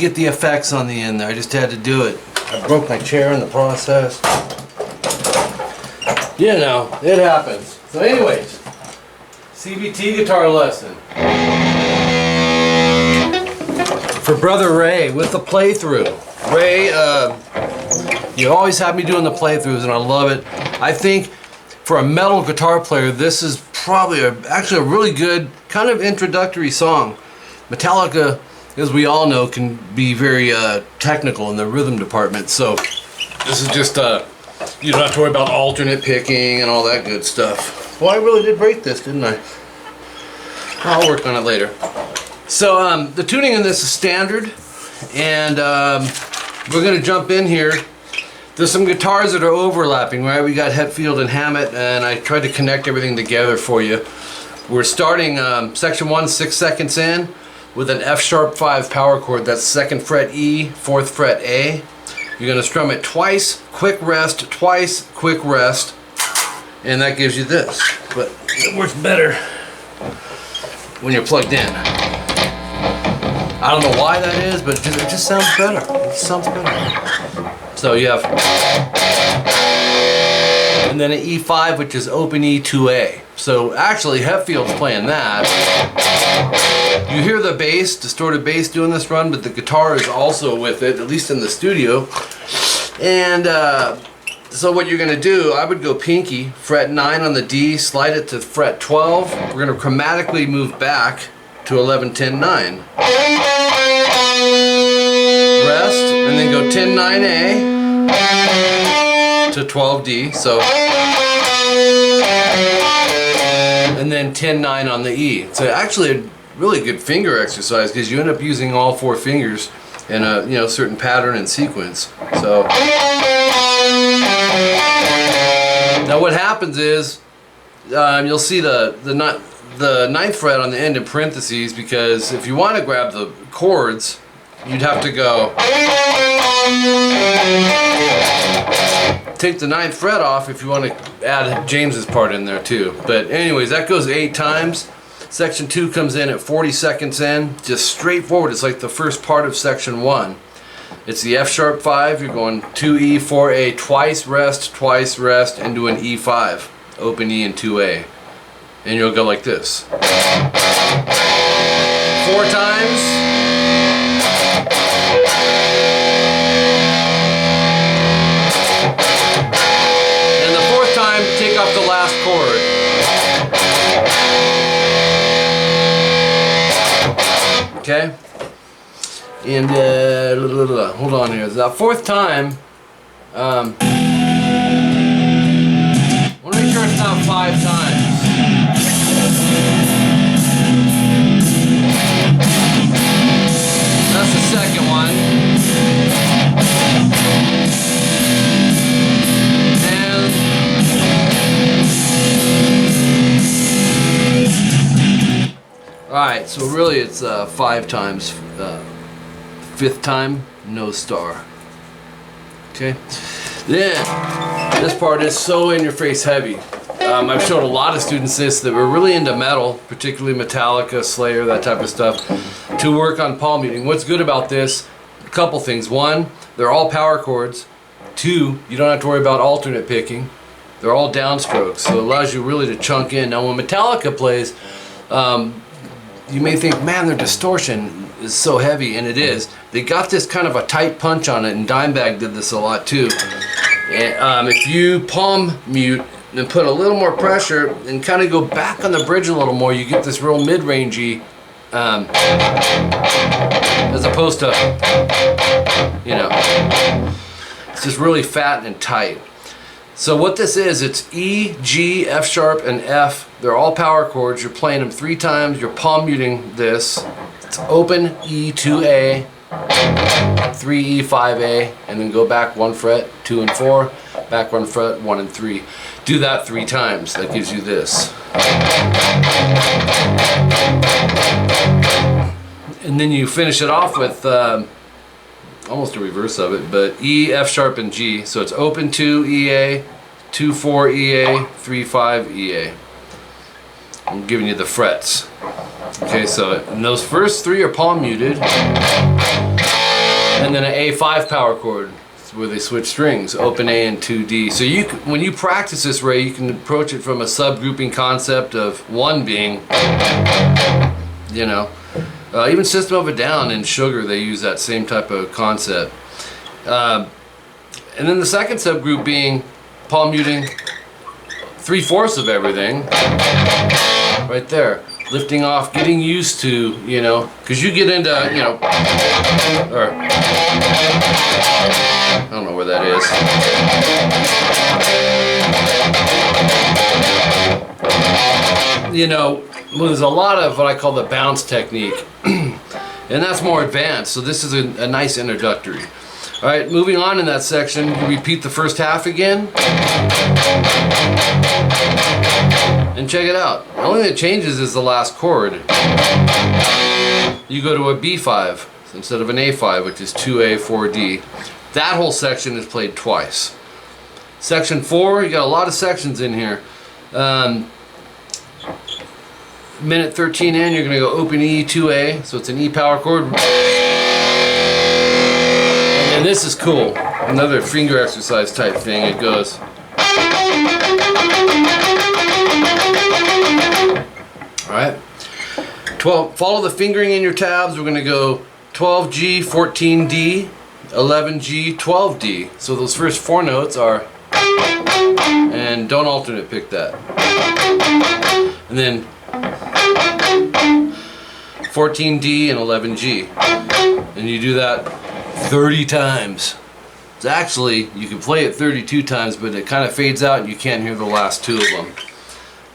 get the effects on the end there. I just had to do it. I broke my chair in the process. You know, it happens. So anyways, CVT Guitar Lesson. For Brother Ray with the playthrough. Ray, you always have me doing the playthroughs and I love it. I think for a metal guitar player, this is probably actually a really good kind of introductory song. Metallica, as we all know, can be very technical in the rhythm department. So this is just, you don't have to worry about alternate picking and all that good stuff. Well, I really did break this, didn't I? I'll work on it later. So the tuning in this is standard, and we're going to jump in here. There's some guitars that are overlapping, right? We got Hetfield and Hammett, and I tried to connect everything together for you. We're starting section 1 6 seconds in with an F♯5 power chord. That's 2nd fret E, 4th fret A. You're going to strum it twice, quick rest, twice, quick rest, and that gives you this. But it works better when you're plugged in. I don't know why that is, but it just sounds better. It sounds better. So you have, and then an E5, which is open E to A. So actually, Hetfield's playing that. You hear the bass, distorted bass doing this run, but the guitar is also with it, at least in the studio. And so what you're going to do, I would go pinky, fret 9 on the D, slide it to fret 12. We're going to chromatically move back to 11, 10, 9. Rest, and then go 10, 9, A to 12, D. So, and then 10, 9 on the E. So actually a really good finger exercise because you end up using all 4 fingers in a certain pattern and sequence. So now what happens is you'll see the 9th fret on the end in parentheses, because if you want to grab the chords, you'd have to go take the 9th fret off if you want to add James's part in there too. But anyways, that goes 8 times. Section 2 comes in at 40 seconds in, just straightforward. It's like the first part of section 1. It's the F♯5. You're going 2E, 4A, twice rest, into an E5, open E and 2A. And you'll go like this. 4 times. And the 4th time, take off the last chord. Okay? And hold on here. The 4th time, I want to make sure it's not 5 times. That's the second one. And alright, so really it's 5 times. 5th time, no star. Okay? Then, this part is so in your face heavy. I've showed a lot of students this that were really into metal, particularly Metallica, Slayer, that type of stuff, to work on palm muting. What's good about this? A couple things. 1, they're all power chords. 2, you don't have to worry about alternate picking. They're all downstrokes, so it allows you really to chunk in. Now when Metallica plays, you may think, man, their distortion is so heavy, and it is. They got this kind of a tight punch on it, and Dimebag did this a lot too. And, if you palm mute and put a little more pressure and kind of go back on the bridge a little more, you get this real mid-rangey, as opposed to, it's just really fat and tight. So what this is, it's E, G, F♯, and F. They're all power chords. You're playing them 3 times. You're palm muting this. It's open E to A, 3E, 5A, and then go back 1 fret, 2 and 4, back 1 fret, 1 and 3. Do that 3 times. That gives you this. And then you finish it off with almost a reverse of it, but E, F♯, and G. So it's open 2 EA, 2 4 EA, 3 5 EA. I'm giving you the frets. Okay, so and those first 3 are palm muted. and then an A5 power chord where they switch strings, open A and 2D. So you, when you practice this, Ray, you can approach it from a subgrouping concept of one being, you know, even System of a Down and Sugar, they use that same type of concept. And then the second subgroup being palm muting 3/4 of everything, right there. Lifting off, getting used to, you know, because you get into, you know, or, I don't know where that is. You know, well, there's a lot of what I call the bounce technique, and that's more advanced, so this is a nice introductory. All right, moving on in that section, you repeat the first half again. And check it out. The only thing that changes is the last chord. You go to a B5 instead of an A5, which is 2A, 4D. That whole section is played twice. Section 4, you got a lot of sections in here. Minute 13 in, you're going to go open E, 2A, so it's an E power chord. And this is cool. Another finger exercise type thing. It goes. Alright. 12. Follow the fingering in your tabs. We're going to go 12G, 14D, 11G, 12D. So those first 4 notes are. And don't alternate pick that. And then 14D and 11G. And you do that 30 times. It's actually, you can play it 32 times, but it kind of fades out and you can't hear the last 2 of them.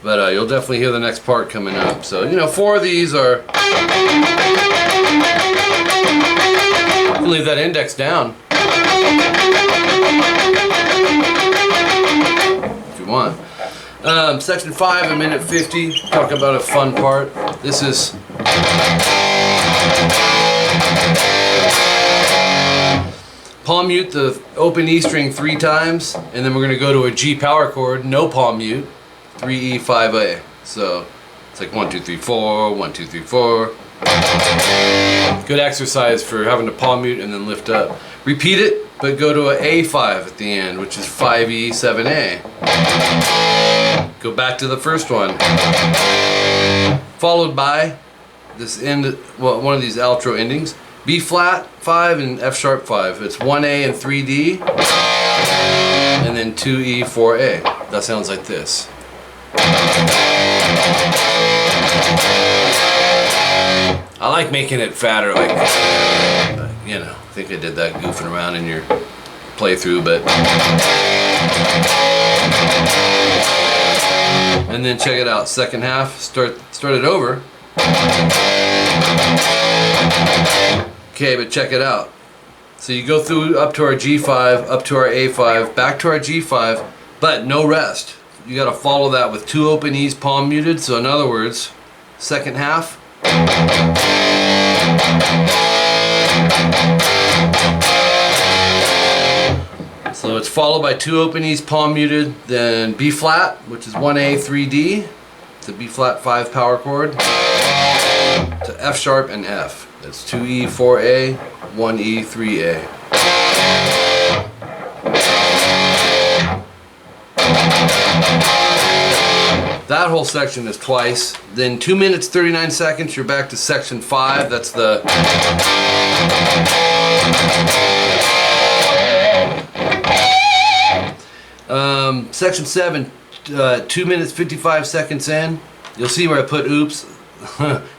But you'll definitely hear the next part coming up. So, you know, 4 of these are... You can leave that index down if you want. Section 5, a minute 50. Talk about a fun part. This is... Palm mute the open E string 3 times, and then we're going to go to a G power chord, no palm mute, 3E, 5A. So it's like 1, 2, 3, 4, 1, 2, 3, 4. Good exercise for having to palm mute and then lift up. Repeat it, but go to an A5 at the end, which is 5E, 7A. Go back to the first one. Followed by this end, well, one of these outro endings. B flat 5 and F sharp 5. It's 1A and 3D, and then 2E, 4A. That sounds like this. I like making it fatter, like, you know, I think I did that goofing around in your playthrough, but. And then check it out, second half, start it over. Okay, but check it out. So you go through up to our G5, up to our A5, back to our G5, but no rest. You got to follow that with 2 open E's palm muted. So in other words, second half. So it's followed by 2 open E's palm muted, then B flat, which is 1A, 3D, to B flat 5 power chord, to F sharp and F. That's 2E, 4A, 1E, 3A. That whole section is twice. Then 2 minutes 39 seconds, you're back to section 5. That's the... section 7, 2 minutes 55 seconds in. You'll see where I put oops.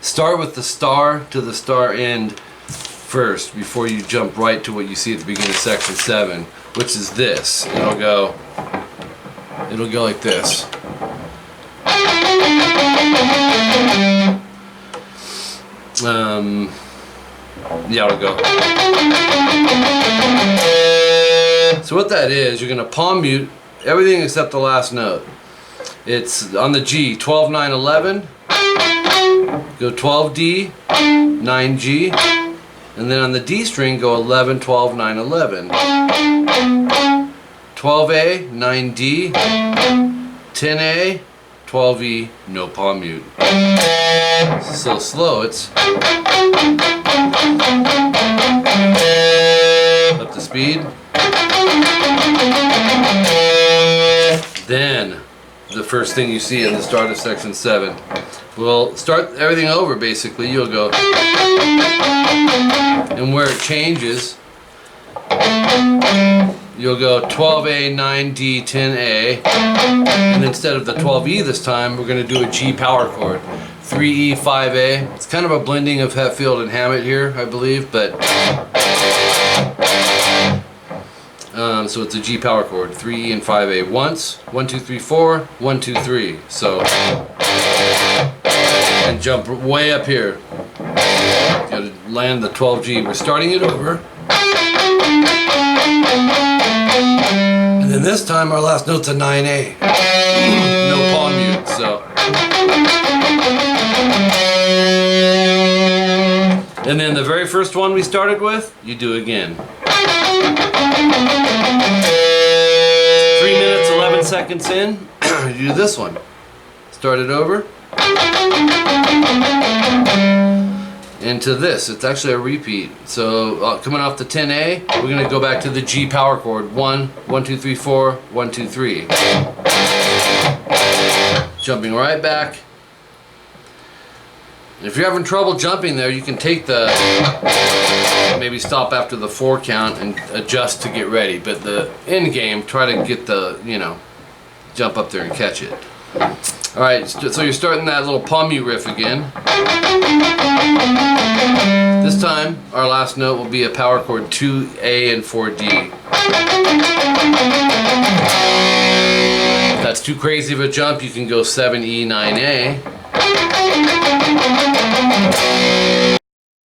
Start with the star to the star end first before you jump right to what you see at the beginning of section 7, which is this. It'll go like this. Yeah, it'll go. So what that is, you're gonna palm mute everything except the last note. It's on the G, 12, 9, 11. Go 12D, 9G, and then on the D string go 11, 12, 9, 11. 12A, 9D, 10A, 12E, no palm mute. So slow, it's... speed. Then, the first thing you see in the start of section 7. We'll start everything over basically. You'll go, and where it changes, you'll go 12A, 9D, 10A, and instead of the 12E this time, we're going to do a G power chord. 3E, 5A. It's kind of a blending of Hetfield and Hammett here, I believe, but so it's a G power chord, 3E and 5A once, 1, 2, 3, 4, 1, 2, 3. So, and jump way up here. You gotta land the 12G. We're starting it over. And then this time our last note's a 9A. No palm mute, so. And then the very first one we started with, you do again. 3 minutes, 11 seconds in, you do this one. Start it over. Into this. It's actually a repeat. So coming off the 10A, we're going to go back to the G power chord. 1, 1, 2, 3, 4, 1, 2, 3. Jumping right back. If you're having trouble jumping there, you can take the, maybe stop after the 4 count and adjust to get ready. But the end game, try to get the, you know, jump up there and catch it. Alright, so you're starting that little palm mute riff again. This time, our last note will be a power chord 2A and 4D. If that's too crazy of a jump, you can go 7E, 9A.